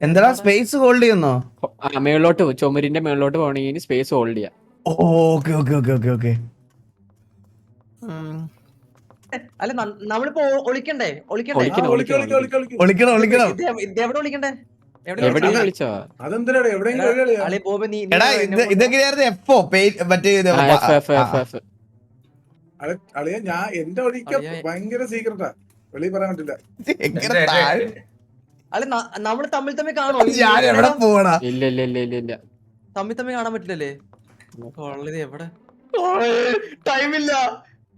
എന്താ space hold ചെയ്യുന്നോ? മേളിലോട്ട് ചുമരിന്റെ മേളിലോട്ട് പോകണമെങ്കിൽ സ്പേസ് ഹോൾഡ് ചെയ്യാം. Okay okay okay okay okay. അല്ല നമ്മളിപ്പോ ഒളിക്കണ്ടേ? ഒളിക്കണം ഒളിക്കണം ഒളിക്കണം. എവിടെ ഒളിക്കണ്ടേ? എവിടെയും വിളിച്ചോ? അളി ബോബ് നീ എടാ ഇതൊക്കെയായിരുന്നു എപ്പോ മറ്റേ ഇത് അളിയ ഞാൻ എന്റെ ഒഴിക്ക ഭയങ്കര സീക്രട്ടാ, വെളി പറയാൻ പറ്റില്ല. എങ്ങനെ താഴെ അല്ലെ നമ്മള് തമ്മിൽ കാണോ? ഞാൻ എവിടെ പോവാടാ? ഇല്ല ഇല്ല ഇല്ല ഇല്ല ഇല്ല. തമ്മിൽ കാണാൻ പറ്റില്ലല്ലേ? വളരെ എവിടെ ടൈമില്ല.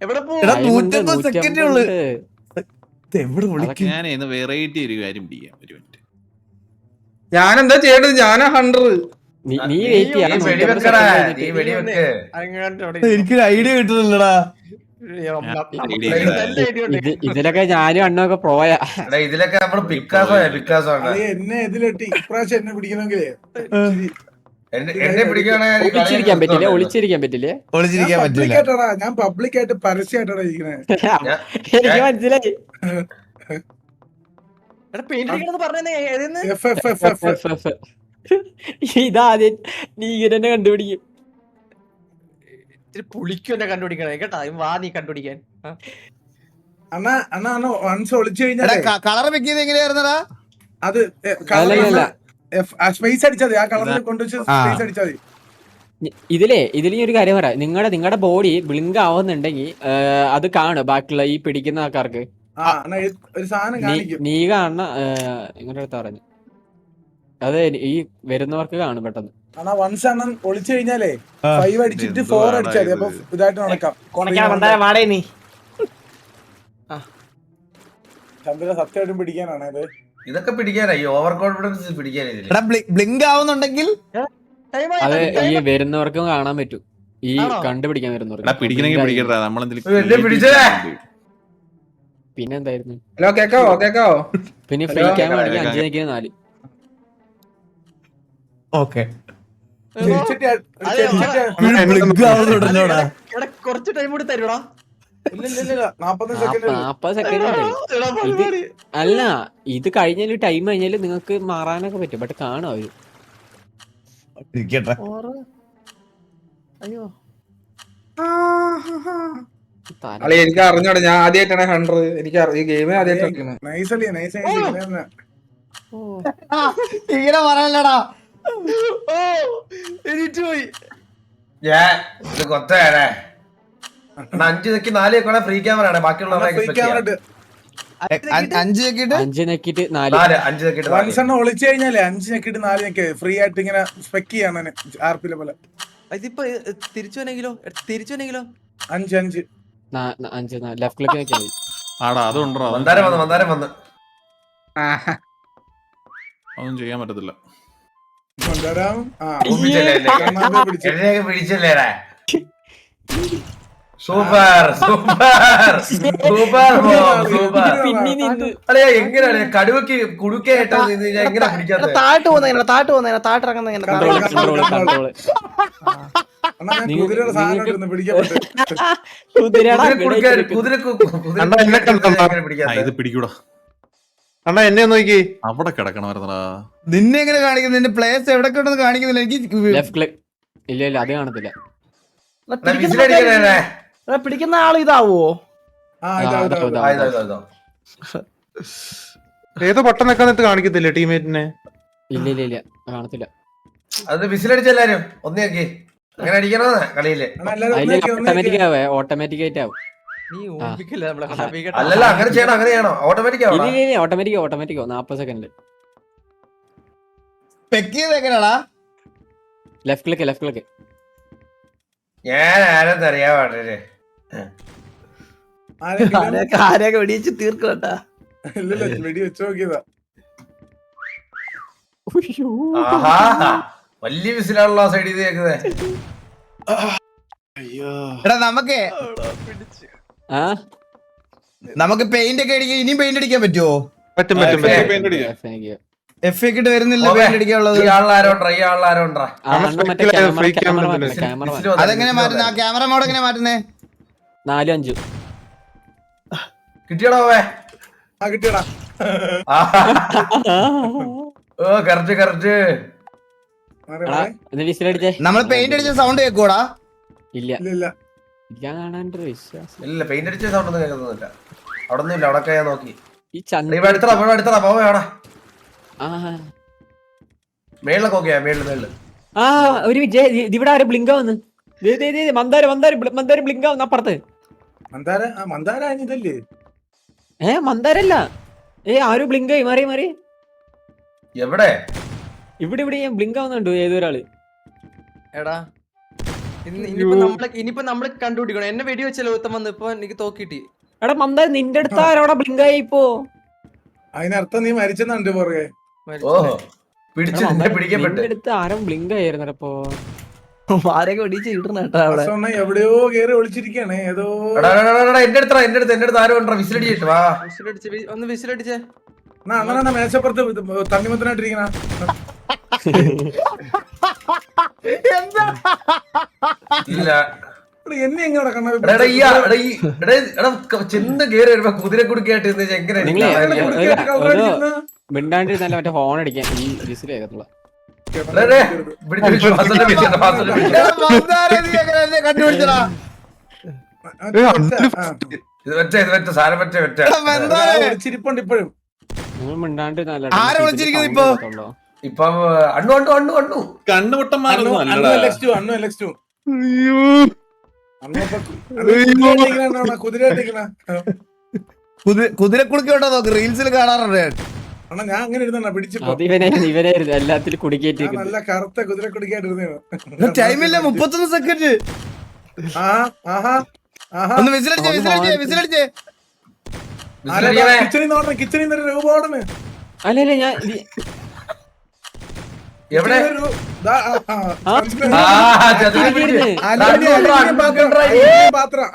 എവിടെ എടാ 150 സെക്കൻഡേ ഉള്ളു. എവിടെ വിളിക്കും? ഞാൻ വെറൈറ്റി ഒരു കാര്യം ചെയ്യാം. ഒരു മിനിറ്റ്, ഞാനെന്താ ചെയ്യേണ്ടത്? ഞാനാ ഹണ്ടർ. നീ വെയിറ്റ് ചെയ്യാം. എനിക്കൊരു ഐഡിയ കിട്ടുന്നില്ലടാ. ഇതിലൊക്കെ ഞാനും അണ്ണൊക്കെ പോയാ. ഇതിലൊക്കെ നമ്മള് പിക്കാസോ എന്നെ ഇതിലിട്ട് ഇപ്രാവശ്യം എന്നെ പിടിക്കണമെങ്കിലേ എന്നെ പിടിക്കുകയാണെങ്കിൽ ഒളിച്ചിരിക്കാൻ പറ്റില്ലേ? ഒളിച്ചിരിക്കാൻ പറ്റില്ല. ഞാൻ പബ്ലിക്കായിട്ട് പരസ്യമായിട്ടാണ് ഇരിക്കണേ. എനിക്ക് മനസ്സിലായി. ഇതാദ്യം നീ ഇങ്ങനെ കണ്ടുപിടിക്കും. പുളിക്കും എന്നെ കണ്ടുപിടിക്കണേ കേട്ടാ. വാ നീ കണ്ടുപിടിക്കാൻ. അണ്ണാ വൺസ് ഒളിച്ചു കഴിഞ്ഞാൽ കളർ വെക്കിയത് എങ്ങനെയായിരുന്നടാ? അത് സ്പേസ് അടിച്ചാൽ മതി. ആ കളറിൽ കൊണ്ടുവച്ച് സ്പേസ് അടിച്ചാൽ മതി. ഇതിൽ ഒരു കാര്യം പറയാം. നിങ്ങളുടെ ബോഡി ബ്ലിങ്ക് ആവുന്നുണ്ടെങ്കിൽ അത് കാണും ബാക്കിയുള്ള ഈ പിടിക്കുന്ന ആൾക്കാർക്ക്. ഒരു സാധനം കാണിക്കും. നീ കാണുന്ന നിങ്ങളുടെ അടുത്ത് പറഞ്ഞു അത് ഈ വരുന്നവർക്ക് കാണും പെട്ടെന്ന്. ആണാ വൺസ് അണ്ണൻ ഒളിച്ചു കഴിഞ്ഞാലേ 5 അടിച്ചിട്ട് 4 അടിച്ചാൽ മതി. അപ്പൊ ഇതായിട്ട് നടക്കാം. ചന്ദ്ര സത്യമായിട്ടും പിടിക്കാനാണ് ഇത്. ഇതൊക്കെ പിടിക്കാനായി, ഓവർ കോൺഫിഡൻസ് പിടിക്കാനായി. ബ്ലിങ്ക് ആവുന്നുണ്ടെങ്കിൽ അത് ഈ വരുന്നവർക്കും കാണാൻ പറ്റും. ഈ കണ്ടുപിടിക്കാൻ വരുന്നവർക്ക് പിടിക്കണമെങ്കിൽ പിടിക്കട്ടാ. നമ്മളെന്തെങ്കിലും പിന്നെ എന്തായിരുന്നു? ഹലോ കേക്കാവോ? പിന്നെ ഫ്രീ ക്യാം ആണെങ്കിൽ 5 നിൽക്കുന്നത് 4. ഓക്കെ കുറച്ച് ടൈം കൂടി തരൂടാ. 40 സെക്കൻഡ്. 40 സെക്കൻഡ് അല്ല, ഇത് കഴിഞ്ഞാല് ടൈം കഴിഞ്ഞാല് നിങ്ങൾക്ക് മാറാനൊക്കെ പറ്റും. ബട്ട് കാണും അവര്. അയ്യോ അല്ലെ എനിക്ക് അറിഞ്ഞോടെ. ഞാൻ ആദ്യമായിട്ടാണ് ഹണ്ടർ. എനിക്ക് ഈ ഗെയിം ആദ്യമായിട്ടാണ്. ഇങ്ങനെ പറയല്ലടാ. പോയി. ഞാൻ ഇത് കൊത്തേ 5 നെക്കി 4 വെക്കണ ഫ്രീ ക്യാമറ ആണ്. ബാക്കിയുള്ളവരെ 5 നോക്കിട്ട് 5 നെക്കിട്ട് 4. 5 നെക്കിട്ട് വൺസെണ്ണം ഒളിച്ചു കഴിഞ്ഞാലേ 5 നെക്കിട്ട് 4 നെക്ക് ഫ്രീ ആയിട്ട് ഇങ്ങനെ സ്പെക്ക് ചെയ്യാണ് ആർപിലെ പോലെ. ഇതിപ്പോ തിരിച്ചു വന്നെങ്കിലോ 5 5 ലെഫ്റ്റ് ക്ലിക്ക് നോക്കിയാൽ മതി. ആടാ അതുണ്ടോ? മന്ദാരം വന്ന് ഒന്നും ചെയ്യാൻ പറ്റത്തില്ല. പിടിച്ചല്ലേടാ. അല്ലെ എങ്ങനെയാണ് കടുവക്ക് കുടുക്കായിട്ടാ എങ്ങനെ പിടിക്കാത്ത? താട്ട് പോകുന്ന താട്ടിറങ്ങുന്ന ഇത് പിടിക്കൂടാ. അണ്ണാ എന്നെ നോക്കി അവിടെ കിടക്കണമായിരുന്നടാ. നിന്നെ എങ്ങനെ കാണിക്കുന്നു? നിന്റെ പ്ലേസ് എവിടെ ഉണ്ടെന്ന് കാണിക്കുന്നില്ല. എനിക്ക് ലെഫ്റ്റ് ക്ലിക്ക് ഇല്ല അത് കാണത്തില്ല. പിടിക്കുന്ന ആള് ഇതാവോ? ഏതോ ബട്ടൺ നിൽക്കാന്നിട്ട് കാണിക്കത്തില്ല ടീമേറ്റിനെ. ഇല്ല കാണത്തില്ല. അത് വിസിലടിച്ചെല്ലാരും ഒന്നേക്ക് അങ്ങനെ അടിക്കണോ കളിയില്? ഓട്ടോമാറ്റിക് ആയിട്ട് ആവും. അല്ലല്ല അങ്ങനെ ചെയ്യണം. അങ്ങനെ ചെയ്യണോ? ഓട്ടോമാറ്റിക് ആവണം. Automatic 40 second. എങ്ങനെയാടാ? Left click. ഞാൻ ആരെന്ന് അറിയാൻ പാടില്ലേ? ആരെയൊക്കെ വെടിവെച്ച് തീർക്കട്ടാ. വെടി വെച്ച് നോക്കിയതാ. വലിയ വിസിലാണല്ലോ ആ സൈഡിൽ കേൾക്കുന്നേ. എടാ നമുക്ക് പെയിന്റ് ഒക്കെ അടിക്കാൻ ഇനിയും പെയിന്റ് അടിക്കാൻ പറ്റുമോ? പറ്റും. എഫ് കിട്ട് വരുന്നില്ല പെയിന്റ് അടിക്കാനുള്ളത്. അതെങ്ങനെ മാറ്റുന്ന? ആ ക്യാമറ മോഡ് എങ്ങനെ മാറ്റുന്നേ? 4 5 കിട്ടിയടാ. കിട്ടിയടാ. ഓ കറക്റ്റ് കറക്റ്റ്. വിസിലടിച്ചേ. നമ്മൾ പെയിന്റ് അടിച്ച സൗണ്ട് കേൾക്കൂടാ? ഇല്ല ഇല്ല ഞാൻ കാണാണ്ട് വിശ്വാസം. ഇല്ല പെയിന്റ് അടിച്ച സൗണ്ട് ഒന്നും കേൾക്കുന്നില്ല. അവിടെ ഒന്നും ഇല്ല. അവിടെ ഞാൻ നോക്കി. ഈ ചന്ദ്ര ഇവിടെ അടുത്തടാ പോവേ അവിടെ. ആ മേളിലൊക്കെ ഓക്കെയാ. മേളില് ആ ഒരു ഇവിടെ ആരും ബ്ലിങ്ക വന്ന് മന്ദാര ബ്ലിങ്ക വന്ന് അപ്പുറത്ത്. മന്ദാര ഇതല്ലേ? മന്ദാരല്ല, ആരും ബ്ലിങ്ക മാറി മാറി. എവിടെ? ഇവിടെ ഞാൻ ബ്ലിങ്ക വന്നുണ്ട് ഏതൊരാള്. എടാ ഇനിയിപ്പോ നമ്മള് കണ്ടുപിടിക്കണം. എന്നെ വെടി വെച്ചല്ലോ ഉത്തം വന്ന്. ഇപ്പൊ എനിക്ക് തോക്കിട്ടി. എടാ മന്ദാര നിന്റെ അടുത്ത് ആരോടാ ബ്ലിങ്കായി ഇപ്പോ? അതിനർത്ഥം നീ മരിച്ചെന്നുണ്ട് പുറകെ. ഓഹോ പിടിക്കപ്പെട്ട്. നിന്റെ അടുത്ത് ആരും ബ്ലിങ്ക ആയിരുന്നു അപ്പൊ. ആരെയൊക്കെ വെടിച്ച് കിട്ടണ കേട്ടാ അവിടെ. എവിടെയോ കേറി ഒളിച്ചിരിക്കാണ് ഏതോ. എന്റെ അടുത്ത് ആരും ഉണ്ടോ? വിസിലടിച്ചിട്ട് വാ. ഒന്ന് വിസിലടിച്ചേ. അങ്ങനെ മേശപ്പുറത്ത് തണ്ണിമത്തനായിട്ടിരിക്കണ. ഇല്ല എന്നെ എങ്ങനെ ചെന്ന് കേറി വരുമ്പോ കുതിര കുടുക്കായിട്ട് എങ്ങനെ മിണ്ടാണ്ടിരുന്നല്ല മറ്റേ ഫോൺ അടിക്കാൻ ഈ വിസിൽ കേൾക്കത്തുള്ള. കണ്ടുപിടിച്ചടാ. ചിരിപ്പുണ്ട് ഇപ്പോഴും. നിങ്ങൾ മിണ്ടാണ്ടിരുന്നല്ല. ആരെ വിളിച്ചിരിക്കുന്നു ഇപ്പൊ? ഇപ്പൊ അണ്ണു കണ്ണുപൊട്ടന്മാരൊന്നും അല്ലടാ. കുതിരക്കുടുക്കോട്ടോ നോക്ക്, റീൽസിൽ കാണാറുണ്ട്. ഞാൻ അങ്ങനെ ഇരുന്ന പിടിച്ചപ്പോ ഇവനായിരുന്നു എല്ലാത്തിലും കുടുക്കിയേറ്റി. നല്ല കറുത്ത കുതിര കുടിക്കാണ്ടിരുന്ന. ടൈമില്ല, 31 സെക്കൻഡ്. ഒന്ന് വിസിലടിച്ചേ. കിച്ചണിൽ നിന്ന് രൂപ ഓടണ്. അല്ലല്ല ഞാൻ എവിടെ?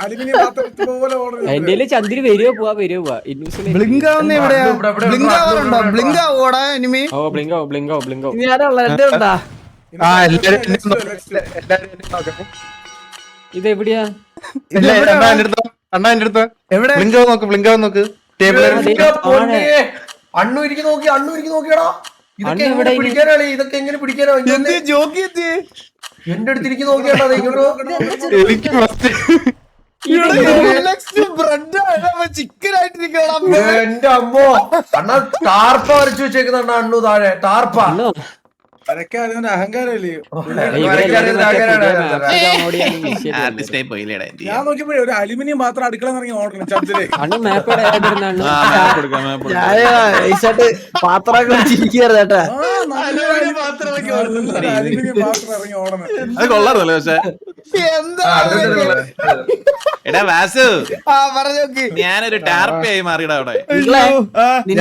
അലുമിനിയം പാത്രം പോലെ ഓടണ്. എന്റെ ചന്ദ്രി വരുവോ പോവാ ബ്ലിങ്ക് ആവുന്ന എവിടെയാ? ബ്ലിങ്ക് ആവാറുണ്ടോ? ബ്ലിങ്ക് ആവോടാ എനിമി? ഓ ബ്ലിങ്കോ ഇനി ആരാ ഉള്ളത്? എന്റെ ഉണ്ടാ? ഇതെവിടെയാ? അണ്ണാ എന്റെ അടുത്ത് എവിടെ? അണ്ണു ഇരിക്കും നോക്കിയടാ. ഇതൊക്കെ എങ്ങനെ പിടിക്കാനാണ്? ഇതൊക്കെ എങ്ങനെ പിടിക്കാനോ? എന്റെ അടുത്തിരിക്കും നോക്കിയാടാ. ചിക്കൻ ആയിട്ടിരിക്കണ. എന്റെ അമ്മോ അണ്ണ ടാർപ്പ വരച്ചു വെച്ചേക്കുന്ന അണ്ണു താഴെ ടാർപ്പ. അഹങ്കാരല്ലേ? ഞാൻ നോക്കിയപ്പോഴേ ഒരു അലുമിനിയം പാത്രം അടുക്കള ഇറങ്ങി ഓടണം ചന്ദ്രേ. പാത്രമൊക്കെ വെച്ചിരിക്കുകയായിരുന്നു കേട്ടാ. അലുമിനിയം പാത്രം ഇറങ്ങി ഓടണം. അത് കൊള്ളാറല്ലേ? പക്ഷെ എടാ വാസു, ഞാനൊരു ടാർപ്പയായി മാറിയടാ അവിടെ.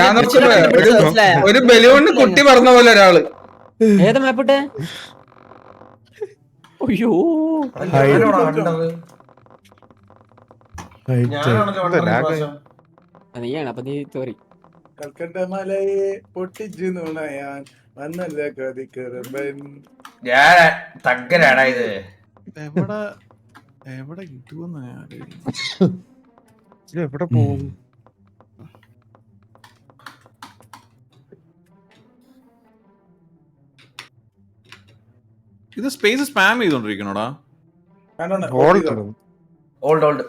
ഞാൻ ഒരു ബലൂണിന് കുട്ടി പറഞ്ഞ പോലെ ഒരാള്. ഏതാ മാപ്പിട്ടെ? അയ്യോ നീയാണ്. അപ്പൊ നീ തോറി കൽക്കണ്ട മലയെ പൊട്ടിച്ചു നുണയാൻ വന്നല്ല കതിക്കറമ്പൻ. ഞാൻ തగ్గനാടാ ഇത്. എവിടെ കിട്ടുമെന്ന് എവിടെ പോകും? ഇത് സ്പേസ് സ്പാം ചെയ്തോണ്ടിരിക്കണോടാ. ഓൾഡ്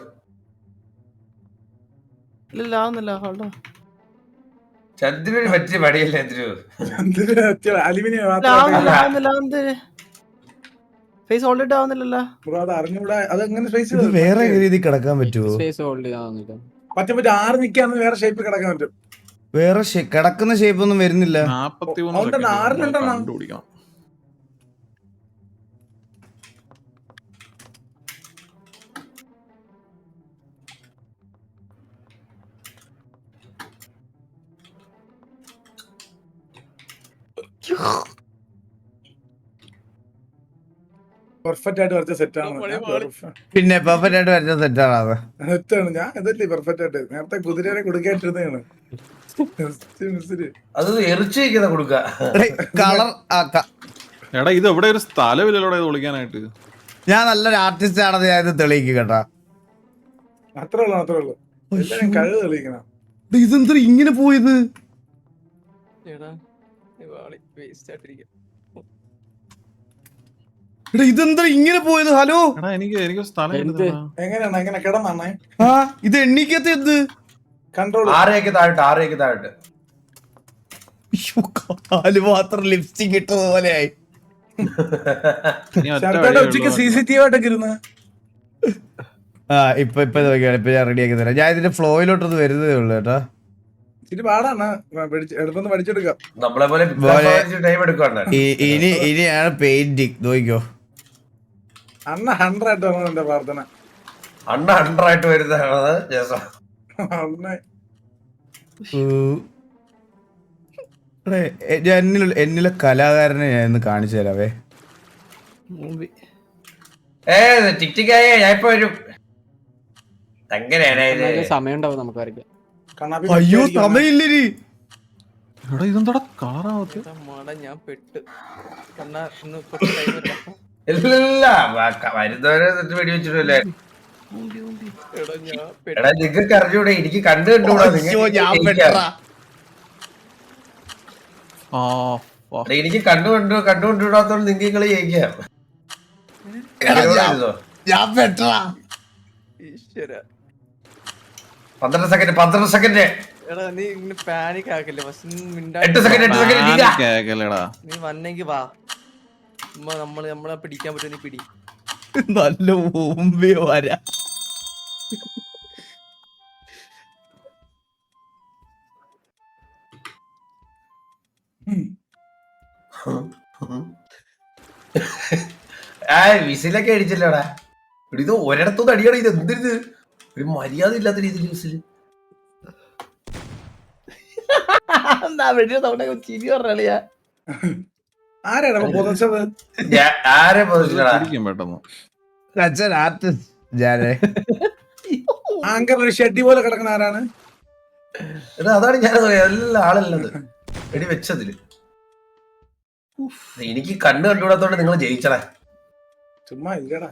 ഇല്ല ആവുന്നില്ല. ചന്ദ്രന് പറ്റിയ പടിയല്ലേ അലുമിനിയം ഫേസ് ഓൾറെഡി ആവുന്നില്ലല്ലോ. അറിഞ്ഞൂടാ. അതെങ്ങനെ സ്പേസ് വേറെ രീതി കിടക്കാൻ പറ്റുമോ? സ്പേസ് ഹോൾഡ് ചെയ്യാവുന്നില്ല. പറ്റും ആറ് നിൽക്കാന്ന് വേറെ ഷേപ്പ് കിടക്കാൻ പറ്റും. വേറെ കിടക്കുന്ന ഷേപ്പ് ഒന്നും വരുന്നില്ല. 41 കണ്ടുപിടിക്കണം. പെർഫെക്റ്റ് ആയിട്ട് വരച്ച സെറ്റാണ്. പിന്നെ പെർഫെക്റ്റ് ആയിട്ട് വരച്ച സെറ്റാണ് അത്. സെറ്റാണ്. ഞാൻ ഇതല്ലേ പെർഫെക്റ്റ് ആയിട്ട് നേരത്തെ കുതിരയെ കൊടുക്കാണ്ടിരുന്നതാണ്. അത് എറിച്ചു വയ്ക്കുന്ന കൊടുക്ക കളർ എടാ ഇത് എവിടെ ഒരു സ്ഥലമില്ലല്ലോടെ വിളിക്കാനായിട്ട്. ഞാൻ നല്ലൊരു ആർട്ടിസ്റ്റ് ആണെന്ന് ഞാൻ ഇത് തെളിയിക്കും കേട്ടാ. അത്രേ ഉള്ളു. കഴിവ് തെളിയിക്കണം. ഇതെന്താ ഇങ്ങനെ പോയത്? വേസ്റ്റ് ആയിട്ടിരിക്കും. എടാ ഇതെന്താ ഇങ്ങനെ പോയത്? ഹലോ എടാ എനിക്ക് സ്ഥലം എന്ത്? കിട്ടുന്നില്ല. എങ്ങനെയാണ് എങ്ങനെ കിടന്നാണേ ആ ഇത് എണ്ണിക്കത്ത് എന്ത് കൺട്രോൾ 6 താഴോട്ട് അയ്യോ, കാല് മാത്രം ലിപ്സ്റ്റിക് ഇട്ടത് പോലെയായി. ഇനി ഒറ്റ വഴിയേ ഉച്ചക്ക് ഉള്ളൂ. CCTV ആയിട്ടൊക്കെ ഇരുന്ന് ആ ഇപ്പൊ നോക്കിയാണ്. ഇപ്പൊ ഞാൻ റെഡിയാക്കി തരാം. ഞാൻ ഇതിന്റെ ഫ്ലോയിലോട്ടൊന്ന് വരുന്നതേ ഉള്ളു കേട്ടോ. ഇച്ചിരി പാടാണ് എളുപ്പം പഠിച്ചെടുക്കാം. നമ്മളെ പോലെ ടൈം എടുക്കണ്ട. ഇനിയാണ് പെയിന്റിങ്. നോക്കിക്കോ അണ്ണ 100 ആയിട്ട് വന്നത് എന്റെ പ്രാർത്ഥന. അണ്ണ 100 ആയിട്ട് വരുന്നതാണ് ജേസ. അണ്ണ എന്നിലെ കലാകാരനെ ഞാൻ ഇന്ന് കാണിച്ചു തരാവേ. ടിക്ടിക്കായേ ഞാൻ ഇപ്പൊ വരും. എങ്ങനെയാണ് ഇത്? എന്നാലും സമയം ഉണ്ടാവും നമുക്ക് വരയ്ക്കാൻ. കണ്ണാപ്പി അയ്യോ സമയില്ലരി. എടാ ഇതെന്താ കളറാവത്ത്? ഞാൻ പെട്ട് കണ്ണാ ഇന്ന് കുറച്ച് ടൈം ഇല്ല. ഇല്ല വരുന്നവരെ വെടി വെച്ചിട്ടില്ലേ? എടാ ഞാൻ പെട്ട്. എടാ നിങ്ങൾക്ക് അറിഞ്ഞൂടെ, എനിക്ക് കണ്ടുകൂടാ. അയ്യോ, ഞാൻ പെട്ടറാ. ആ എനിക്ക് കണ്ടുകൊണ്ടുവിടാത്തോണ്ട് നിങ്ങൾക്ക് ജയിക്കാം. ഞാൻ പെട്ടറാ. ഈശ്വര. 12 സെക്കൻഡ്. എടാ നീ ഇങ്ങനെ പാനിക് ആക്കല്ലേ. First 8 second. കേക്കല്ലേടാ. നീ വന്നെങ്കി വാ. നമ്മളെ പിടിക്കാൻ പറ്റും. നീ പിടി. നല്ല മുമ്പേ വരാ. വിസിലൊക്കെ അടിച്ചല്ലോടാ. ഇത് ഒരിടത്തുനിന്ന് അടിയാണ്. ഇത് എന്തിരുത് ഒരു മര്യാദ ഇല്ലാത്ത രീതിയിൽ വിസില്. ചിരി പറഞ്ഞാ ആരാണ് അപ്പൊ പൊതച്ചത്? ആരെ പോലടാ. പിടിക്കും പെട്ടെന്ന്. അച്ഛൻ ആർട്ടിസ്റ്റ് ഞാനേ. ആങ്കർ ഒരു ഷെഡി പോലെ കിടക്കുന്ന ആരാണ്? അതാണ് ഞാൻ എല്ലാ ആളല്ലത് എടി വെച്ചതില്. എനിക്ക് കണ്ണു കണ്ടുകൂടാത്തോണ്ട് നിങ്ങൾ ജയിച്ചടാ. ചുമ്മാ ഇല്ലടാ.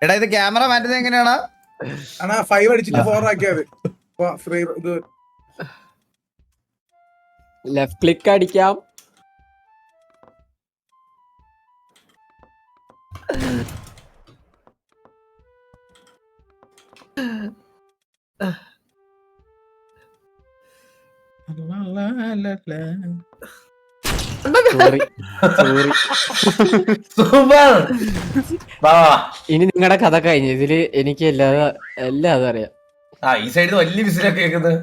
എടാ ഇത് ക്യാമറ മാറ്റുന്നത് എങ്ങനെയാണോ? ആണാ 5 അടിച്ചിട്ട് 4 ആക്കിയത്. ഇത് ലെഫ്റ്റ് ക്ലിക്ക് അടിക്കാം. സൂപ്പർ. ഇനി നിങ്ങളുടെ കഥ കഴിഞ്ഞു. ഇതില് എനിക്ക് എല്ലാം അതറിയാം. ഈ സൈഡിൽ വലിയ വിസിലൊക്കെ കേൾക്കുന്നത്.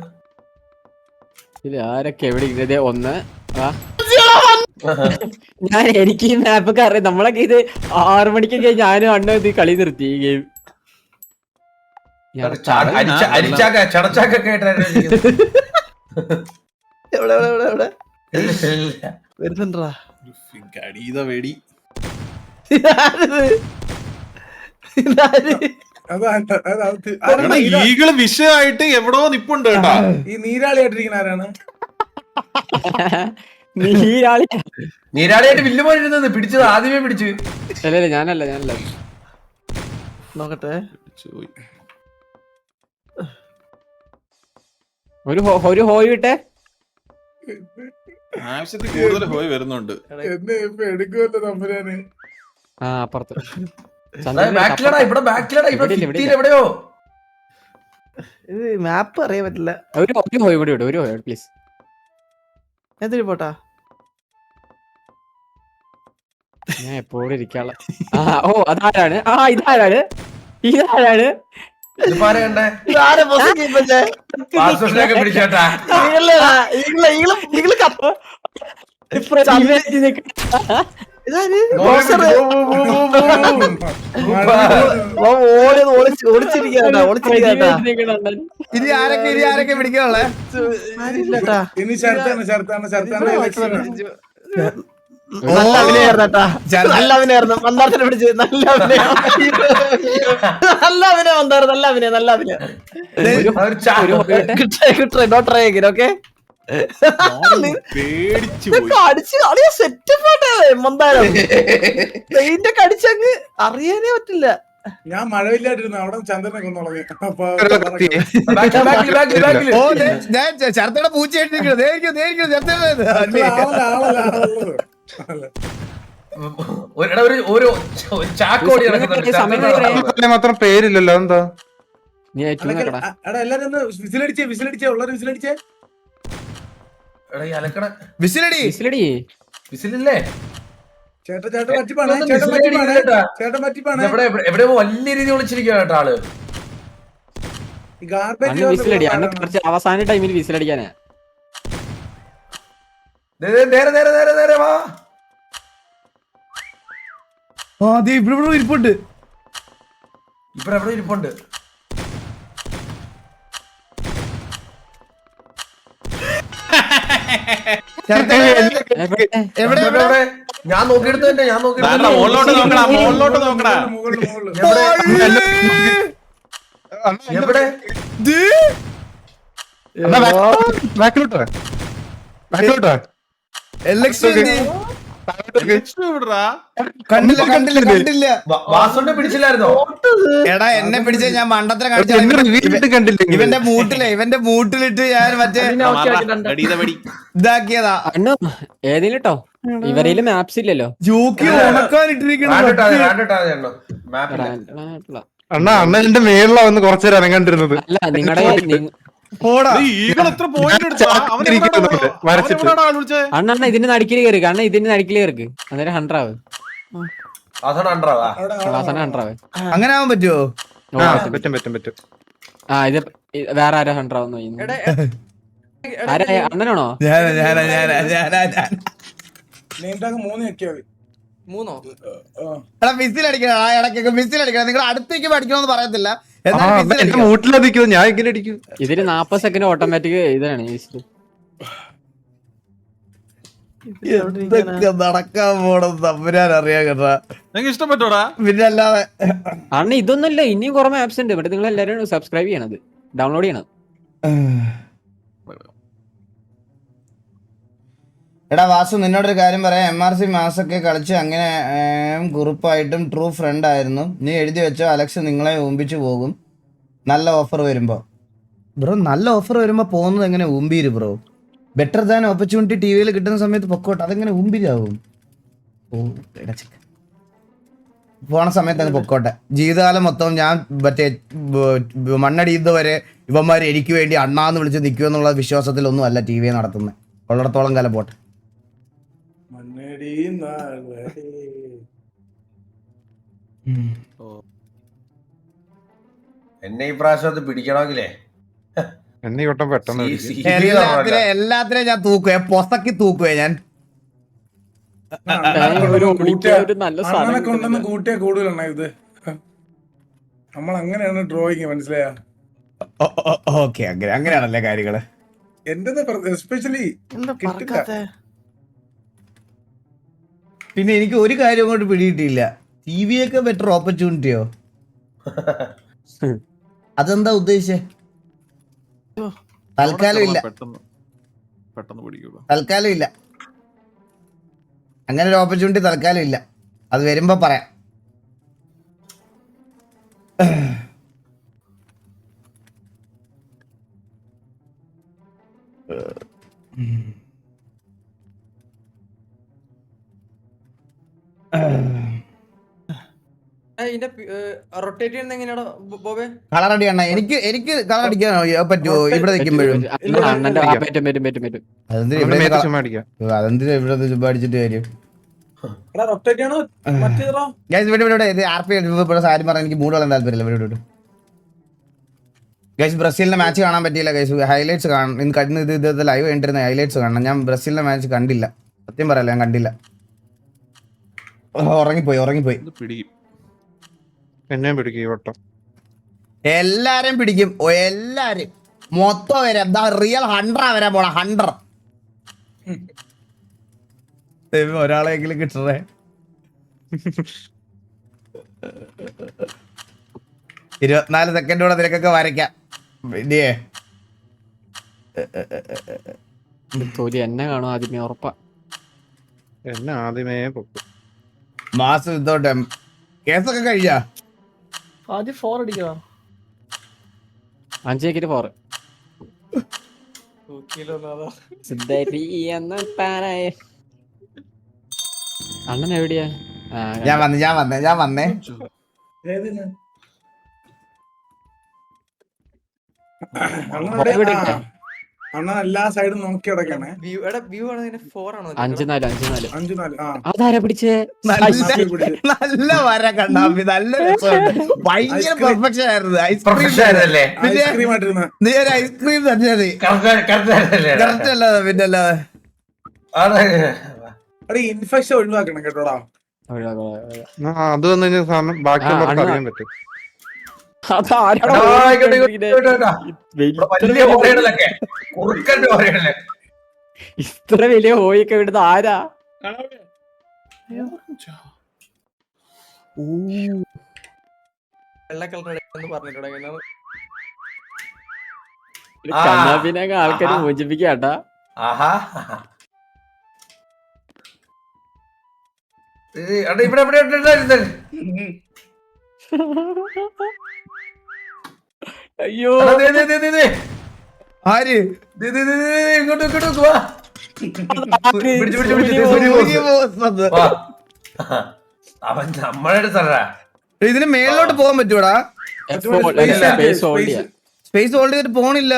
ഇതില് ആരൊക്കെ എവിടെ ഇരുന്നത്? ഒന്ന് എനിക്ക് ഈ മാപ്പൊക്കെ അറിയാം. നമ്മളൊക്കെ ഇത് 6 മണിക്കൊക്കെ ഞാനും അണ്ണ ഇത് കളി നിർത്തി ഈ ഗെയിം. ചടച്ചാക്കൊക്കെ വരുന്നുണ്ടാ വെടി ഈകള് വിഷയമായിട്ട് എവിടോ നിപ്പുണ്ട് കേട്ടാ. ഈ നീരാളിയായിട്ടിരിക്കുന്ന ആരാണ്? നീരാളിയായിട്ട് വില്ല് പോയിരുന്നത് പിടിച്ചത് ആദ്യമേ പിടിച്ചു. അല്ലല്ല ഞാനല്ല നോക്കട്ടെ. ഒരു ഹോയ് വിട്ടെ. ആവശ്യത്തിൽ കൂടുതൽ പോയി വരുന്നുണ്ട്. എന്നെ ഇപ്പൊ എടുക്കുമല്ലോ തമ്പുരാന്. ആ അപ്പുറത്ത് ബാക്കിലടാ ഇവിടെ എവിടെയോ. ഇത് മാപ്പ് അറിയാൻ പറ്റില്ല. ഒരു ഹോയ് കൂടി വിടും. ഒരു ഹോയ് പ്ലീസ്. എന്തിനു പോട്ടാ? ഞാൻ എപ്പോഴും ഇരിക്കാനുള്ള. ഓ അതാരാണ്? ഇതാരാണ്? പിടിച്ചോട്ടാ. ഇനി ആരൊക്കെ പിടിക്കാനുള്ളേ? ഇനി ചേർത്താണ് നല്ല അഭിനയായിരുന്നേട്ടാ. നല്ല അഭിനയായിരുന്നു. മന്ദാരത്തിനെ പിടിച്ച് നല്ല അഭിനയം. നല്ല അഭിനയം. കിട്ടേ dot try again. Okay set പോട്ടെ. മന്ദാരം പെയിന്റ് ഒക്കെ അടിച്ചങ്ങ് അറിയാനേ പറ്റില്ല. ഞാൻ മഴയില്ലാണ്ടിരുന്നു അവിടെ ചന്ദ്രനെ കൊന്നുളങ്ങി അപ്പൊ ഓ ഞാൻ ശരത്തയുടെ പൂച്ചയായിട്ടിരിക്കുന്നത് ഒരു ചാക്കോടി സമയം മാത്രം പേരില്ലല്ലോ എന്താ നീ ഏറ്റവും കേക്കടാ. എടാ എല്ലാരും ഒന്ന് വിസിലടിച്ചേ ഉള്ളൊരു വിസിലടിച്ചേ എടാ ഈ അലക്കണ വിസിലടി വിസിലടി. വിസിലില്ലേ ചേട്ടൻ പറ്റിപ്പാണ് ചേട്ടൻ പറ്റിപ്പാണ് എവിടെയോ വലിയ രീതി വിളിച്ചിരിക്കുകയാണ് കേട്ടോ ആള്. അണ്ണൻ വിസിലടി. അണ്ണൻ കുറച്ച് അവസാന ടൈമിൽ വിസിലടിക്കാനാ. നേരെ നേരെ നേരെ നേരെ വാ. ആ ദേ ഇവിടെ ഇരിപ്പുണ്ട്. ഇപ്പൊ എവിടെ ഇരിപ്പുണ്ട്? എവിടെ എവിടെ? ഞാൻ നോക്കിയെടുത്തന്നെ ഞാൻ ദാണ്ടാ, മുകളിലോട്ട് നോക്കടാ, മുകളിലോട്ട് നോക്കടാ. എവിടെ? കണ്ടില്ല. വാസുണ്ടെ പിടിച്ചില്ലായിരുന്നോ? എടാ എന്നെ പിടിച്ച ഞാൻ മണ്ടത്തരം കാണിച്ചു. ഇവന്റെ മൂട്ടിലിട്ട് ഞാൻ മറ്റേ ഇതാക്കിയതാ. അണ്ണു ഏതെങ്കിലും കേട്ടോ ഇവരേലും മാപ്സ് ഇല്ലല്ലോ. ജോക്കി ഉണക്കാനിട്ടിരിക്കണം. അണ്ണ അണ്ണന്റെ മേളിലാ വന്ന് കുറച്ചേരം ഇറങ്ങാണ്ടിരുന്നത്. അല്ല നിങ്ങളുടെ പോടാ. അണ്ണ ഇതിന്റെ നടുക്കില് കയറി. അണ്ണ ഇതിന്റെ നടുക്കില് കയറിക്ക്. അന്നേരം 100 ആവ്. അവസാനം 100 ആവ്. അങ്ങനെ ആവാൻ പറ്റുമോ? പറ്റും. ആ ഇത് വേറെ ആരാ 100 ആവുന്നു? ആരാ അണ്ണനാണോ? ഞാനാ. മൂന്ന് ഞെക്കിയാ മതി. 3 എടാ മിസ്സിലടിക്കണം. ഇടയ്ക്കൊക്കെ മിസ്സിലടിക്കണം. നിങ്ങൾ അടുത്തേക്ക് പഠിക്കണമെന്ന് പറയത്തില്ല. മൂട്ടിലടിക്കും ഞാൻ ഇങ്ങനെ അടിക്കും. ഇതില് 40 സെക്കൻഡ് ഓട്ടോമാറ്റിക് ഇതാണ്. എന്തൊക്കെ നടക്കാൻ പോണം തമ്പുരാൻ അറിയാൻ കേട്ടാ. നിനക്ക് ഇഷ്ടപ്പെട്ടോടാ? പിന്നെ അല്ലാതെ അണ്ണ ഇതൊന്നുമില്ല, ഇനിയും കുറെ ആപ്സ് ഉണ്ട്. ബട്ട് നിങ്ങൾ എല്ലാവരും സബ്സ്ക്രൈബ് ചെയ്യണത്, ഡൗൺലോഡ് ചെയ്യണം. എടാ വാസു നിന്നോടൊരു കാര്യം പറയാം. MRC മാസൊക്കെ കളിച്ച് അങ്ങനെ ഗ്രൂപ്പായിട്ടും ട്രൂ ഫ്രണ്ട് ആയിരുന്നു. നീ എഴുതി വെച്ചോ, അലക്സ് നിങ്ങളെ ഊമ്പിച്ചു പോകും നല്ല ഓഫർ വരുമ്പോ. ബ്രോ നല്ല ഓഫർ വരുമ്പോ പോകുന്നത് എങ്ങനെ ഊമ്പീര് ബ്രോ? ബെറ്റർ ദാൻ ഓപ്പർച്യൂണിറ്റി TV-യിൽ കിട്ടുന്ന സമയത്ത് പൊക്കോട്ടെ. അതെങ്ങനെ ഊമ്പിരാവും? പോണ സമയത്ത് അങ്ങ് പൊക്കോട്ടെ. ജീവിതകാലം മൊത്തം ഞാൻ മറ്റേ മണ്ണടിയുന്നത് വരെ ഇവന്മാർ എനിക്ക് വേണ്ടി അണ്ണാന്ന് വിളിച്ച് നിൽക്കുമെന്നുള്ള വിശ്വാസത്തിലൊന്നും അല്ല TV നടത്തുന്നത്. ഉള്ളിടത്തോളം കാലം പോട്ടെ. എന്നെ ഈ പ്രാവശ്യം അത് പിടിക്കണമെങ്കിലേ എന്നെ കൊട്ടം പെട്ടെന്ന് എല്ലാത്തിനെയും ഞാൻ തൂക്കുവേ, പൊസക്കി തൂക്കുവേ ഞാൻ. ഒരു നല്ല അണ്ണനെ കൊണ്ടൊന്നും കൂട്ടിയാ കൂടുതലാണ് ഇത്. നമ്മൾ അങ്ങനെയാണ് ഡ്രോയിങ്, മനസ്സിലായ? ഓക്കെ അങ്ങനെയാണല്ലേ കാര്യങ്ങള്. എന്റെ എസ്പെഷ്യലി കിട്ടില്ല. പിന്നെ എനിക്ക് ഒരു കാര്യം കൊണ്ട് പിടിയിട്ടില്ല. TV ഒക്കെ ബെറ്റർ ഓപ്പർച്യൂണിറ്റിയോ? അതെന്താ ഉദ്ദേശിച്ചേ? തൽക്കാലം ഇല്ല. തൽക്കാലം ഇല്ല. അങ്ങനെ ഒരു ഓപ്പർച്യൂണിറ്റി തൽക്കാലം ഇല്ല. അത് വരുമ്പോ പറയാം. ഇതിന്റെ റൊട്ടേറ്റ് ചെയ്യുന്നത് എങ്ങനെയാണോ ബോബേ? കളർ അടിയണ്ണ. എനിക്ക് കളർ അടിക്കാൻ പറ്റുമോ ഇവിടെ നിൽക്കുമ്പോഴും? അണ്ണന്റെ അതെന്തിനാ ഇവിടെ ചുമ്പ അടിച്ചിട്ട് കാര്യം? സാരി പറഞ്ഞാൽ എനിക്ക് മൂട് കളയാൻ താല്പര്യമില്ല. ഇവിടെ ഗൈസ് ബ്രസീലിന്റെ മാച്ച് കാണാൻ പറ്റിയില്ല ഗൈസ്. ഹൈലൈറ്റ്സ് കാണണം. ഇന്ന് ഇത് ലൈവ് കണ്ടിരുന്ന ഹൈലൈറ്റ്സ് കാണണം. ഞാൻ ബ്രസീലിന്റെ മാച്ച് കണ്ടില്ല, സത്യം പറയല്ല, ഞാൻ കണ്ടില്ല. ഉറങ്ങിപ്പോയി. എന്നെ പിടിക്കും. എല്ലാരും പിടിക്കും. എല്ലാരും മൊത്തം വരെ എന്താ റിയൽ 100 വരാൻ പോണ 100. ഒരാളെങ്കിലും കിട്ടണേ. 24 സെക്കൻഡോടെ നിനക്കൊക്കെ വരയ്ക്കാം. പിന്നെ എന്നെ കാണും ആദ്യമേ, ഉറപ്പാ. എന്നെ ആദ്യമേ പൊക്കും. മാസം ഇതോട്ടെ കേസൊക്കെ കഴിഞ്ഞാ? ആദ്യം 4 അടിക്കണം. 5 വിക്കറ്റ് 4. അണ്ണൻ എവിടെയാ? ഞാൻ വന്നേ ഏതിന്? അണ്ണൻ എല്ലാ സൈഡും നോക്കി കിടക്കണേ. വ്യൂ ആണ് 4 ആണോ? 5-4. 5-4. ആ അതാരാ പിടിച്ചേ? നല്ല വര കണ്ണാമ്പി, നല്ല രസമുണ്ട്. ഭയങ്കര പെർഫെക്ഷൻ ആയിരുന്നു. പ്രൊഫഷൻ ആയിരുന്നല്ലേ ഐസ്ക്രീം ആയിട്ടിരുന്ന നീ ഒരു ഐസ്ക്രീം തന്നെ കറക്റ്റ് ആയിരുന്നല്ലേ കറക്റ്റ് അല്ലാതെ പിന്നെ അല്ലാതെ. അവിടെ ഇൻഫെക്ഷൻ ഒഴിവാക്കണം കേട്ടോടാ. അത് വന്നു കഴിഞ്ഞാൽ സാധനം ബാക്കിയുള്ളവർക്ക് അറിയാൻ പറ്റും. വലിയ ഓരയിടലൊക്കെ കുറുക്കന്റെ ഓരയിടല്. ഇത്ര വലിയ ഹോയൊക്കെ വിടുന്ന ആരാ? വെള്ള കളർ പറഞ്ഞിട്ടുണ്ടോ? കണ്ണാപ്പിനൊക്കെ ആൾക്കാര് മോചിപ്പിക്കാട്ടാ. ആഹാ ഇവിടെ ഇവിടെ അയ്യോ ആര് ഇങ്ങോട്ട് ഇങ്ങോട്ട് വാ. അവൻ നമ്മുടെ അടുത്തല്ല. ഇതിന് മേളിലോട്ട് പോകാൻ പറ്റൂടാ? സ്പേസ് ഹോൾഡ് ചെയ്തിട്ട് പോണില്ല.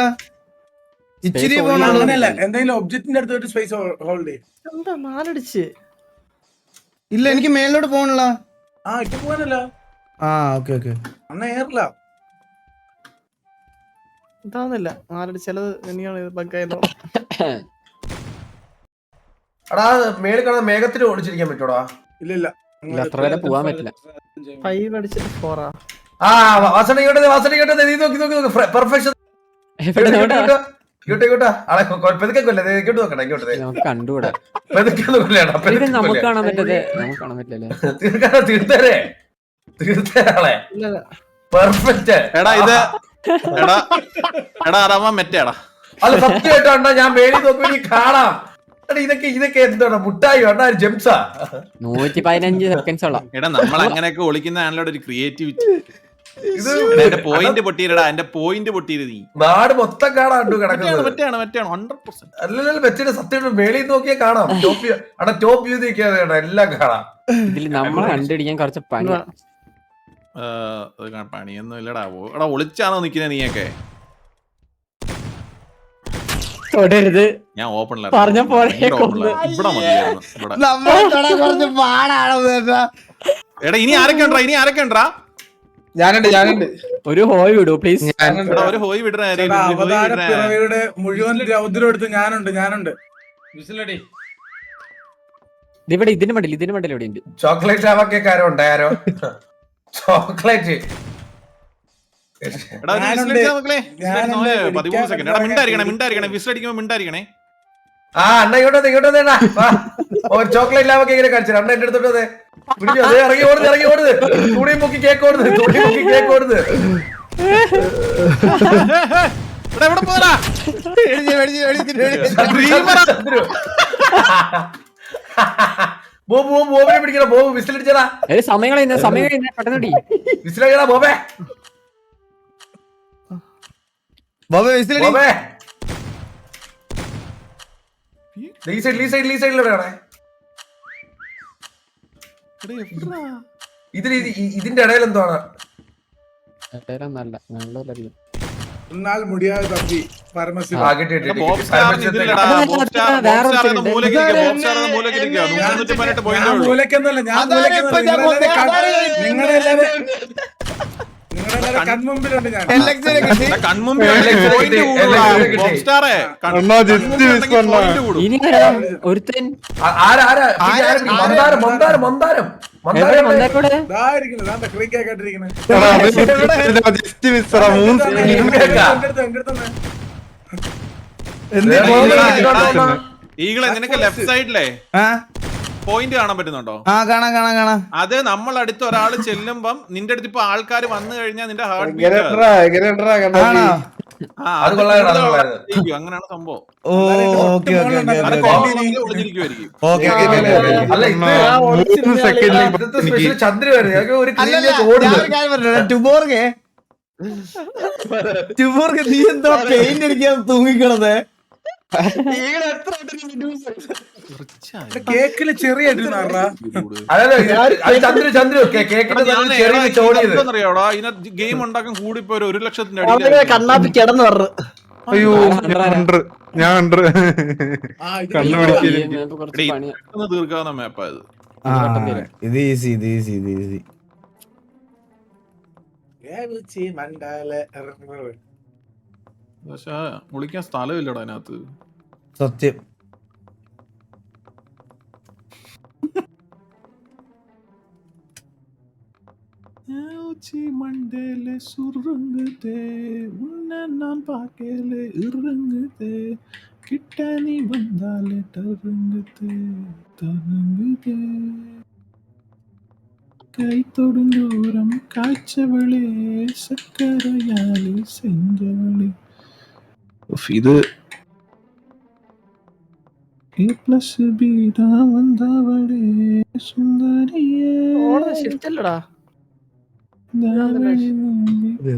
ഇച്ചിരി പോണുള്ളൂ. അങ്ങനെയല്ല, എന്തെങ്കിലും ഒബ്ജക്റ്റിന്റെ അടുത്ത് ഒരു സ്പേസ് ഹോൾഡ് ചെയ്യും. എന്താ 4 അടിച്ച്? ഇല്ല, എനിക്ക് മേളിലോട്ട് പോകണില്ല. ഇപ്പൊ പോകാനല്ല. Okay okay. അണ്ണ ഏറില്ല. ഇതാവുന്നില്ല 4 അടിച്ചത്. എനിക്കാണ് ബഗ്ഗായതോ. എടാ മേളിൽ കാണാൻ മേഘത്തിൽ ഓടിച്ചിരിക്കാൻ പറ്റൂടാ? ഇല്ല അത്ര വരെ പോവാൻ പറ്റില്ല. 5 അടിച്ചിട്ട് 4 വാസന ഇങ്ങോട്ട് നീ നോക്കി പെർഫെക്ഷൻ ഇങ്ങോട്ടാ. ആളെ പെതുക്കെ കൊല്ലേ, ഇങ്ങോട്ട് നോക്കട്ടെ, ഇങ്ങോട്ട് നമുക്ക് കണ്ടുകൂടാ. പെതുക്കെ കൊല്ലേടാ. നമുക്ക് കാണാൻ പറ്റത്, നമുക്ക് കാണാൻ പറ്റില്ലല്ലേ? തീർത്തേരാളെ പെർഫെക്റ്റ്. എടാ ഇത് എടാ റമ മെറ്റേടാ. അത് സത്യമായിട്ടാ ഞാൻ മേടി നോക്കി കാണാം. ഇതൊക്കെ എന്താണ് മുട്ടായി വേണ്ട ജെംസാ? 115 സെക്കൻഡ്സ് ഉള്ള. എടാ നമ്മൾ അങ്ങനെയൊക്കെ ഒളിക്കുന്നതാണല്ലോ ഒരു ക്രിയേറ്റിവിറ്റി. എന്റെ പോയിന്റ് പൊട്ടിയിരടാ, എന്റെ പോയിന്റ് പൊട്ടിയിര. നീ നാട് മൊത്തം കാണാണ്ടു കിടക്കുന്നത്. മറ്റാണ് 100%. അല്ലല്ലോ മെറ്റിന്റെ സത്യം മേളിൽ നോക്കിയാ കാണാം. ടോപ്പ് വ്യൂ നോക്കിയാ എല്ലാം കാണാം. ഇതിൽ നമ്മളെ കണ്ടുപിടിക്കാൻ കുറച്ച് പണി. പണിയൊന്നും ഇല്ലടാ. എടാ ഒളിച്ചാണോ നിക്കുന്നത് നീയൊക്കെ? തൊടരുത്, ഞാൻ ഓപ്പണിലാണ്. പറഞ്ഞ പോലെ ഇവിടെ മതിയായിരുന്നു. ഇവിടെ കുറച്ച് പാടാണോ? എടാ ഇനി ആരൊക്കെ ഉണ്ടാ? ഞാനുണ്ട്. ഒരു ഹോയ് വിടൂ പ്ലീസ്. ഒരു ഹോയ് വിടണ അവതാര പിറവിയുടെ മുഴുവൻ രൗദ്രം എടുത്ത് ഞാനുണ്ട്. ഇതിവിടെ ഇതിന് മണ്ടിൽ ഇവിടെ ഉണ്ട്. ചോക്ലേറ്റ് ആവാക്കാരോ ഉണ്ടായാരോ? ചോക്ലേറ്റ് മിണ്ടായിരിക്കണേ. അണ്ണ ഇങ്ങോട്ടേ ഒരു ചോക്ലേറ്റ് ലാവൊക്കെ ഇങ്ങനെ കളിച്ചു. അണ്ണ എന്റെ അടുത്തോട്ട് ഇറങ്ങി ഓടുന്നത് തുണിയും പൊക്കി കേക്ക് ഓടുന്നത്. എവിടെ പോരാ? ബോബിനെ പിടിക്കണ. ബോബ് വിസിലടിച്ചടാ. സമയം പെട്ടെന്ന് വിസിലടിക്കടാ ബോബേ. ബോബേ വിസിലടി. ബോബേ ഈ സൈഡിലൂടെയാണേ. ഇതിന്റെ ഇടയിൽ എന്താണ്? എന്നാൽ മുടിയാതെ തമ്പി പരമശിവ. മൂലക്കൊന്നല്ല, ഞാൻ നിങ്ങളെല്ലാരും കൺമുമ്പിലുണ്ട്. ഞാൻ ഒരുത്തൻ ഈകളെ നിനക്ക് ലെഫ്റ്റ് സൈഡിലേ പോയിന്റ് കാണാൻ പറ്റുന്നുണ്ടോ? ആ കാണാം കാണാം കാണാം. അത് നമ്മൾ അടുത്ത് ഒരാൾ ചെല്ലുമ്പം നിന്റെ അടുത്ത് ഇപ്പൊ ആൾക്കാർ വന്നു കഴിഞ്ഞാൽ നിന്റെ ഹാർട്ട് ആണോ? അത് കൊള്ളായിരുന്നു, അത് കൊള്ളായിരുന്നു. അങ്ങനെയാണ് സംഭവം. ഓ ഓക്കെ ഓക്കെ ഓക്കെ അത് ഓക്കെ ഒളിഞ്ഞിരിക്കുമായിരിക്കും. ഓക്കെ അല്ല ഇന്നത്തെ സ്പെഷ്യൽ ചന്ദ്ര വരുന്നത് ഒരു ക്ലീനിലേക്ക് ഓടുന്നത്. ടുബോർഗ് നീ എന്തോ പെയിന്റ് അടിക്കാൻ തൂങ്ങിക്കണത്? കേക്കില് ചെറിയ ഗെയിം ഉണ്ടാക്കാൻ കൂടി ഇപ്പൊ 1,00,000 കണ്ണാപ്പി കിടന്നു പറഞ്ഞു. അയ്യോ ഞാൻ കുറച്ച് പണി തീർക്കാവുന്ന മാപ്പായത്. ഇത് ഈസി ഇത് ഈസി ഇത് ഈസി. പക്ഷെ വിളിക്കാൻ സ്ഥലമില്ലടാ അതിനകത്ത്. സത്യം. കൈ തൊടും ദൂരം കാഴ്ചവളെ സക്കരയാലി സെഞ്ചവളി. ഇത് ഷിഫ്റ്റല്ലടാ.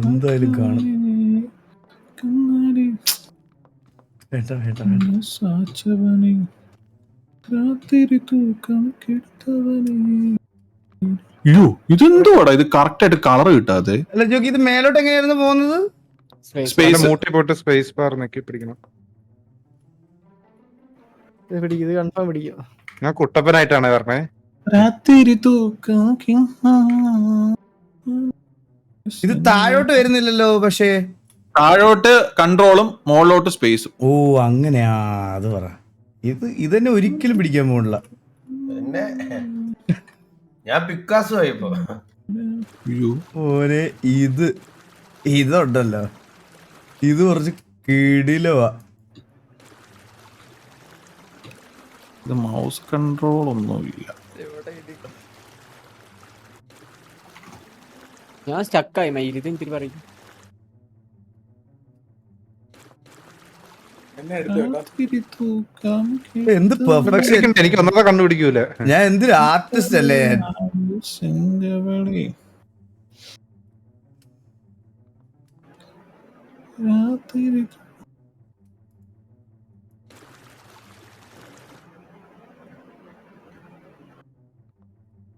എന്തായാലും കാണും. അയ്യോ ഇതെന്തുവാടാ ഇത് കറക്റ്റ് ആയിട്ട് കളർ കിട്ടാതെ? അല്ല ജോക്കി ഇത് മേലോട്ട് എങ്ങനെയായിരുന്നു പോകുന്നത്? സ്പേസ് മൂട്ടി പോട്ട് സ്പേസ് ബാർ നെക്കി പിടിക്കണം. ഇത് കൺഫേം പിടിക്കും. ഞാൻ കുട്ടപ്പനായിട്ടാണ് പറഞ്ഞേ. രാത്രി തൂക്കം ഇത് താഴോട്ട് വരുന്നില്ലല്ലോ. പക്ഷേ താഴോട്ട് കൺട്രോളും മുകളിലോട്ട് സ്പേസും. ഓ അങ്ങനെയാ, അത് പറ. ഇതന്നെ ഒരിക്കലും പിടിക്കാൻ പോണില്ല. പിന്നെ ഞാൻ പിക്കാസു ആയിപ്പോ. ഓനെ ഇതുണ്ടല്ലോ, ഇത് കുറച്ച് കിടിലവാ. ഇത് മൗസ് കൺട്രോൾ ഒന്നുമില്ല. ഞാൻ സ്റ്റക്കായി മയില് എന്തിരി പറയും. എന്ത് പെർഫെക്ഷൻ. എനിക്ക് ഒന്നത്തെ കണ്ടുപിടിക്കൂല. ഞാൻ എന്തൊരു ആർട്ടിസ്റ്റ് അല്ലേ.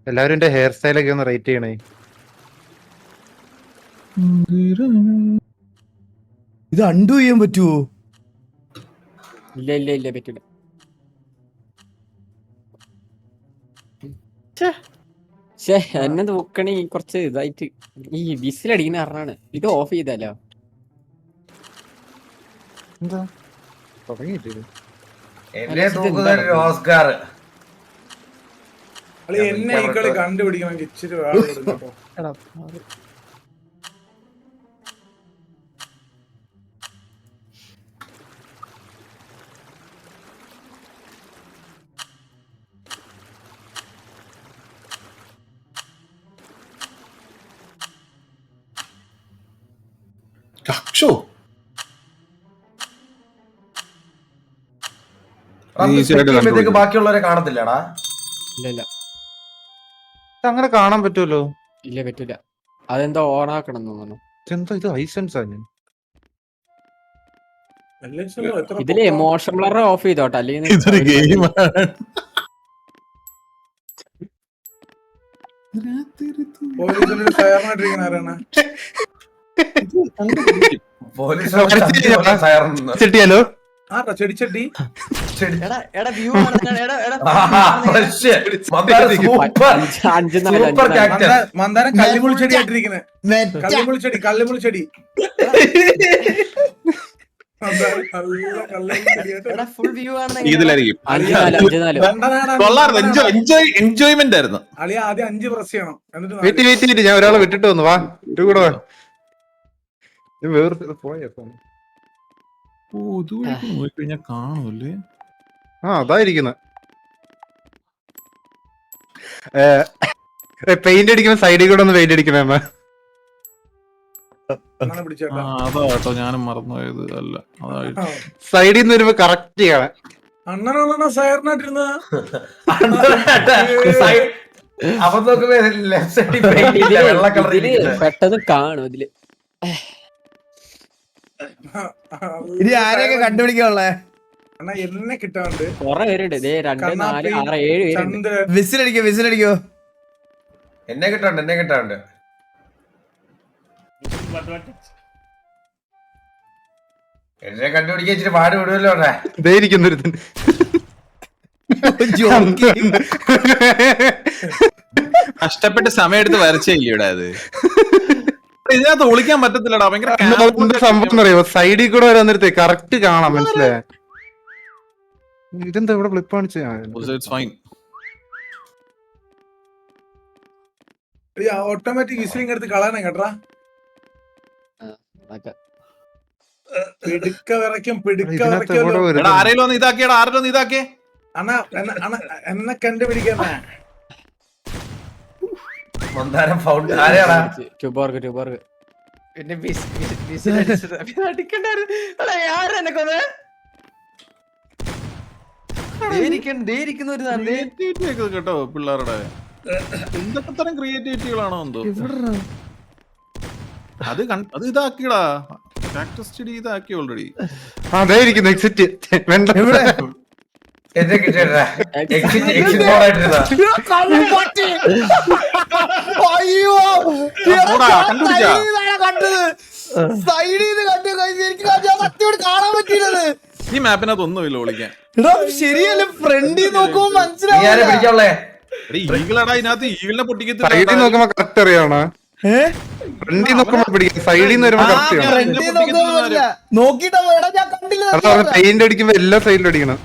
എല്ലാവരും എന്റെ ഹെയർ സ്റ്റൈലൊക്കെ ഒന്ന് റേറ്റ് ചെയ്യണേ. ഇത് അൺഡു ചെയ്യാൻ പറ്റുമോ? ഇല്ല ഇല്ല ഇല്ല പറ്റൂല. എന്നെ നോക്കണേ കുറച്ച് ഇതായിട്ട് ഈ വിസിലടിക്കുന്ന കാരണാണ്. ഇത് ഓഫ് ചെയ്താലോ? എന്താ തുടങ്ങിയിട്ടില്ല. എന്നെ തൂക്കുന്ന ഓസ്കാർ. എന്നെ ഈ കളി കണ്ടുപിടിക്കണമെങ്കിൽ ഇച്ചിരി ആളുകൾ. ബാക്കിയുള്ളവരെ കാണത്തില്ലടാ. ഇല്ല ഇല്ല അങ്ങനെ കാണാൻ പറ്റുമല്ലോ. ഇല്ല പറ്റൂല. അതെന്താ ഓൺ ആക്കണം തോന്നുന്നു. എന്താ ഇത് ലൈസൻസ് ആണ്. ഇതില് മോഷൻ ബ്ലർ ഓഫ് ചെയ്തോട്ടെ, അല്ലെങ്കിൽ ചെട്ടിയാലോ ചെടിച്ചട്ടി മന്ദാരം കള്ളിമുളി ചെടി ആയിട്ടിരിക്കുന്നത്. കള്ളിമുളി ചെടി ഇതിലായിരിക്കും. എൻജോയ്മെന്റ് ആയിരുന്നു. അളിയ ആദ്യം 5 പ്രസ് ചെയ്യണം. എന്നിട്ട് വെയിറ്റ് ഞാൻ ഒരാളെ വിട്ടിട്ട് വന്നു. വാ കൂടെ വാ. വേറെ പോയ നോക്കിക്കഴിഞ്ഞാൽ കാണൂല്ലേ? അതായിരിക്കുന്ന പെയിന്റ് അടിക്കുമ്പോ സൈഡിൽ കൂടെ ഒന്ന് പെയിന്റ് അടിക്കണേ അമ്മ. അണ്ണനെ പിടിച്ചേട്ടാ. അതാ കേട്ടോ ഞാനും മറന്നുപോയത്. അല്ല അതായിട്ട് സൈഡിൽ നിന്ന് വരുമ്പോ കറക്റ്റ് ചെയ്യണം. അണ്ണനാണോ സയറിനായിട്ടിരുന്ന? അപ്പൊ നോക്കുമ്പോ ലെഫ്റ്റ് സൈഡിൽ പെയിന്റ് ഇല്ല, വെള്ള കളർ പെട്ടെന്ന് കാണും ഇതില്. ഇനി ആരെയൊക്കെ കണ്ടുപിടിക്കാനുള്ളേ? അണ്ണാ എന്നെ കിട്ടാണ്ട് കൊറേ പേരുണ്ട്. 2, 4, 6, 7 പേരുണ്ട്. ചന്ദ്രൻ വിസിലടിക്കോ എന്നെ കിട്ടാണ്ട് എന്നെ കണ്ടുപിടിക്കാൻ ഇച്ചിരി പാട് വിടുമല്ലോ അവിടെ. ദേ ഇരിക്കുന്നു ഒരുത്തൻ. കഷ്ടപ്പെട്ട് സമയം എടുത്ത് വരച്ചില്ലേ ഇവിടെ അത്. ഇതിനകത്ത് ഒളിക്കാൻ പറ്റത്തില്ലടാ, ഭയങ്കര എന്താ സംഭവം അറിയോ? സൈഡിൽ കൂടെ വരാൻ നേരത്തെ കറക്റ്റ് കാണാം, മനസ്സിലായേ? ഇതെന്താ ഇവിടെ ഫ്ലിപ്പ് കാണിച്ച? ഓട്ടോമാറ്റിക് വിസിലിംഗ് എടുത്ത് കളയണം കേട്ടാ. പിടുക്ക വിറയ്ക്കും ആരെങ്കിലും ഒന്ന് ഇതാക്കിയടാ, ആരെങ്കിലും ഒന്ന് ഇതാക്കിയേ. എന്നെ കണ്ടുപിടിക്കാൻ മന്ദാരം ഫൗണ്ട് ആരെയാടാ? ട്യൂബോർക്ക്. പിന്നെ അടിക്കണ്ടായിരുന്നു. ആരെന്നെ കൊന്നേ? ദേരിക്കുന്ന ഒരു ക്രിയേറ്റിവിറ്റി ഒക്കെ കേട്ടോ പിള്ളേരുടെ. എന്തൊക്കെ തരം ക്രിയേറ്റിവിറ്റികളാണോ എന്തോ. അത് ഇതാക്കിയടാ, ഫാക്ടർ സ്റ്റഡി ഇതാക്കി ഓൾറെഡി. അതേ ഇരിക്കുന്നു എക്സിറ്റ്. എന്നെ കിട്ടിയടാ. എക്സിറ്റ് മോഡായിട്ടിരുന്നാ. അയ്യോ കണ്ടുപിടിച്ചാ കണ്ടത് സൈഡിൽ നിന്ന് കണ്ടു. എനിക്ക് സത്യോട് കാണാൻ പറ്റിയില്ലത്. ഈ മാപ്പിനകത്ത് ഒന്നുമില്ല ഒളിക്കാൻ. എടാ ശരിയല്ലേ, ഫ്രണ്ടിൽ നോക്കുമ്പോ നീ ആരെ മനസ്സിലാവില്ല. പിടിക്കാനുള്ളേ? ഈഗിളടാ, ഇതിനകത്ത് ഈഗിളിനെ സൈഡിൽ പൊട്ടിക്കത്തില്ല. നോക്കുമ്പോ കറക്റ്റ് അറിയാണോ? ഫ്രണ്ടിൽ നോക്കുമ്പോ പിടിക്കാം, സൈഡിൽ നിന്ന് വരുമ്പോ കറക്റ്റ് ചെയ്യണം. ഫ്രണ്ടിൽ നോക്കുമ്പോ നോക്കിട്ടാ എടാ ഞാൻ കണ്ടില്ല. അതാണ് പെയിന്റ് അടിക്കുമ്പോ എല്ലാ സൈഡിലും അടിക്കണം.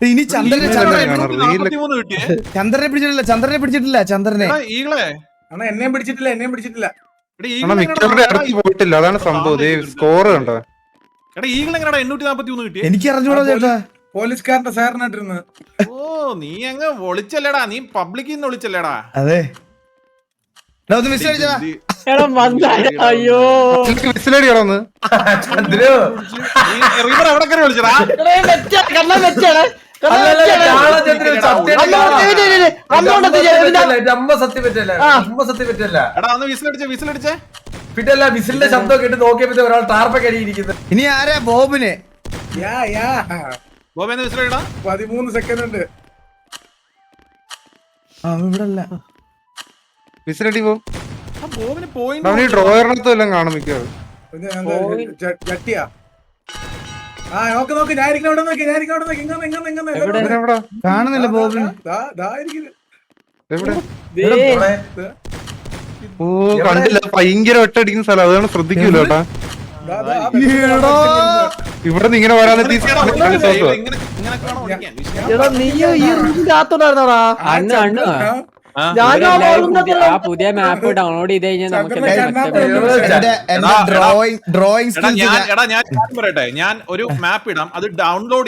ഇനി ചന്ദ്രനെ കിട്ടിയേ ചന്ദ്രനെ പിടിച്ചിട്ടില്ല. ചന്ദ്രനെ ഈഗിളെ അണ്ണാ എന്നെയും പിടിച്ചിട്ടില്ല. കാരണം മിക്കവരുടെ അടുത്ത് പോയിട്ടില്ല, അതാണ് സംഭവം. സ്കോർ കണ്ടോ? ഈഗിൾ എങ്ങനെയാ 841 കിട്ടിയേ? എനിക്ക് അറിഞ്ഞൂടാ ചേട്ടാ. പോലീസുകാരന്റെ സയറിനായിട്ടിരുന്ന്. ഓ നീ അങ്ങ് ഒളിച്ചല്ലേടാ, നീ പബ്ലിക്കിൽ നിന്ന് ഒളിച്ചല്ലേടാ. അതെ മിസ് അടിച്ചാ. എടാ മന്ദാരം, അയ്യോ വിസിലടിയാണോന്ന്? ചന്ദ്രു റിവർ എവിടെ കയറി വിളിച്ചടാ? സത്യം പറ്റല്ല. എടാ ഒന്ന് വിസിലടിച്ചേ. പിന്നല്ല വിസിലിന്റെ ശബ്ദം കേട്ട് നോക്കിയപ്പോ ഒരാൾ ടാർപ്പൊക്കെ അടിയിരിക്കുന്നത്. ഇനി ആരാ? ബോബിനെ. ബോബേന്ന് വിസിലടിടാ. 13 സെക്കൻഡ് ഉണ്ട്. ഇവിടെ അല്ല. വിസിലടി പോ. ബോബിന് പോയിന്റ് അവന് ഈ ഡ്രോയറിനകത്ത് എല്ലാം കാണും മിക്കവാറും. ജട്ടിയാ. നോക്ക് ഞാൻ ഇരിക്കുന്ന അവിടെ നോക്കി. എവിടെ കാണുന്നില്ല ബോബിനെ. എവിടെ? ദേ. ഓ കണ്ടില്ല, ഭയങ്കര ഒറ്റടിക്കുന്ന സ്ഥലം, അതാണ് ശ്രദ്ധിക്കൂല കേട്ടാ. ഇവിടെ നിന്ന് ഇങ്ങനെ വരാൻ ഇങ്ങനെ കാണോ ഓടിക്കാൻ? എടാ നീയോ ഈ റൂമിനകത്തോണ്ടായിരുന്നോടാ? അണ്ണു ആ പുതിയ മാപ്പ് ഡൗൺലോഡ് ചെയ്ത് കഴിഞ്ഞാൽ നമുക്ക് ഡ്രോയിങ് ഞാൻ പറയട്ടെ, ഞാൻ ഒരു മാപ്പ് ഇടാം, അത് ഡൗൺലോഡ്